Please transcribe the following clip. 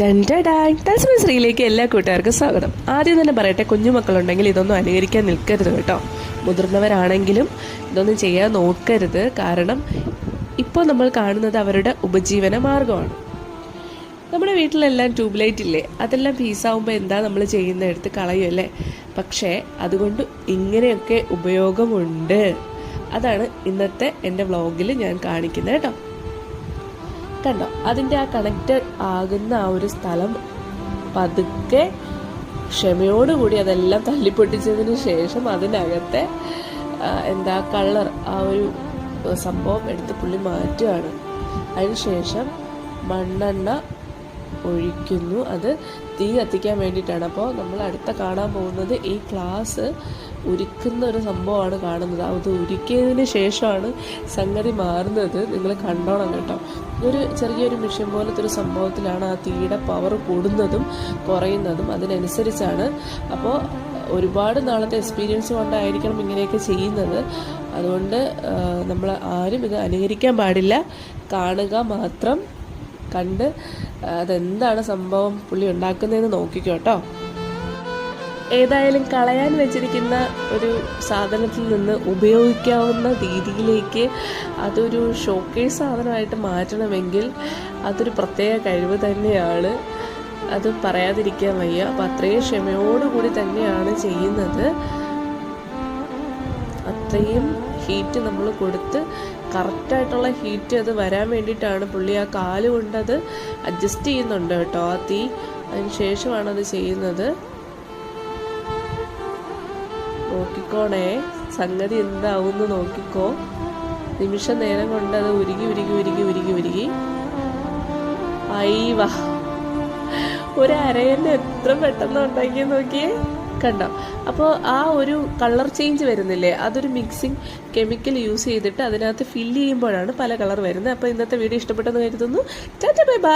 തത്സമയ ശ്രീയിലേക്ക് എല്ലാ കൂട്ടുകാർക്കും സ്വാഗതം. ആദ്യം തന്നെ പറയട്ടെ, കുഞ്ഞുമക്കളുണ്ടെങ്കിൽ ഇതൊന്നും അനുകരിക്കാൻ നിൽക്കരുത് കേട്ടോ. മുതിർന്നവരാണെങ്കിലും ഇതൊന്നും ചെയ്യാൻ നോക്കരുത്. കാരണം ഇപ്പോൾ നമ്മൾ കാണുന്നത് അവരുടെ ഉപജീവന മാർഗമാണ്. നമ്മുടെ വീട്ടിലെല്ലാം ട്യൂബ് ലൈറ്റ് ഇല്ലേ, അതെല്ലാം പീസാവുമ്പോൾ എന്താ നമ്മൾ ചെയ്യുന്ന, എടുത്ത് കളയുമല്ലേ. പക്ഷേ അതുകൊണ്ട് ഇങ്ങനെയൊക്കെ ഉപയോഗമുണ്ട്. അതാണ് ഇന്നത്തെ എൻ്റെ വ്ളോഗിൽ ഞാൻ കാണിക്കുന്നത് കേട്ടോ. കണ്ടോ, അതിൻ്റെ ആ കണക്റ്റഡ് ആകുന്ന ആ ഒരു സ്ഥലം പതുക്കെ ക്ഷമയോടുകൂടി അതെല്ലാം തല്ലിപ്പൊട്ടിച്ചതിന് ശേഷം അതിനകത്തെ കളർ ആ ഒരു സംഭവം എടുത്ത് പുള്ളി മാറ്റുകയാണ്. അതിനുശേഷം മണ്ണെണ്ണ ഒഴിക്കുന്നു. അത് തീ കത്തിക്കാൻ വേണ്ടിയിട്ടാണ്. അപ്പോൾ നമ്മൾ അടുത്ത കാണാൻ പോകുന്നത് ഈ ഗ്ലാസ് ഉരുക്കുന്ന ഒരു സംഭവമാണ് കാണുന്നത്. അത് ഉരുക്കിയതിന് ശേഷമാണ് സംഗതി മാറുന്നത്. നിങ്ങൾ കണ്ടോണം കേട്ടോ. ഒരു ചെറിയൊരു മിഷൻ പോലത്തെ ഒരു സംഭവത്തിലാണ് ആ തീയുടെ പവർ കൂടുന്നതും കുറയുന്നതും. അതിനനുസരിച്ചാണ്. അപ്പോൾ ഒരുപാട് നാളത്തെ എക്സ്പീരിയൻസ് കൊണ്ടായിരിക്കണം ഇങ്ങനെയൊക്കെ ചെയ്യുന്നത്. അതുകൊണ്ട് നമ്മൾ ആരും ഇത് അനുകരിക്കാൻ പാടില്ല. കാണുക മാത്രം, കണ്ട് അതെന്താണ് സംഭവം പുള്ളി ഉണ്ടാക്കുന്നതെന്ന് നോക്കിക്കോ കേട്ടോ. ഏതായാലും കളയാൻ വെച്ചിരിക്കുന്ന ഒരു സാധനത്തിൽ നിന്ന് ഉപയോഗിക്കാവുന്ന രീതിയിലേക്ക് അതൊരു ഷോക്കേസ് സാധനമായിട്ട് മാറ്റണമെങ്കിൽ അതൊരു പ്രത്യേക കഴിവ് തന്നെയാണ്. അത് പറയാതിരിക്കാൻ വയ്യ. അപ്പം അത്രയും ക്ഷമയോടുകൂടി തന്നെയാണ് ചെയ്യുന്നത്. അത്രയും ഹീറ്റ് നമ്മൾ കൊടുത്ത് കറക്റ്റായിട്ടുള്ള ഹീറ്റ് അത് വരാൻ വേണ്ടിയിട്ടാണ് പുള്ളി ആ കാല് കൊണ്ടത് അഡ്ജസ്റ്റ് ചെയ്യുന്നുണ്ട് കേട്ടോ ആ തീ. അതിന് ശേഷമാണ് അത് ചെയ്യുന്നത്. നോക്കിക്കോണേ, സംഗതി എന്താവുമെന്ന് നോക്കിക്കോ. നിമിഷ നേരം കൊണ്ട് അത് ഉരുകി ഉരുകി ഉരുകി ഉരുകി ഉരുകി അയ്യവാ, ഒരു അരയന്നെ എത്ര പെട്ടെന്ന് ഉണ്ടാക്കിയ നോക്കിയേ. കണ്ടോ, അപ്പോൾ ആ ഒരു കളർ ചേഞ്ച് വരുന്നില്ലേ, അതൊരു മിക്സിങ് കെമിക്കൽ യൂസ് ചെയ്തിട്ട് അതിനകത്ത് ഫില്ല് ചെയ്യുമ്പോഴാണ് പല കളർ വരുന്നത്. അപ്പോൾ ഇന്നത്തെ വീഡിയോ ഇഷ്ടപ്പെട്ടെന്ന് കരുതുന്നു. Tata bye bye.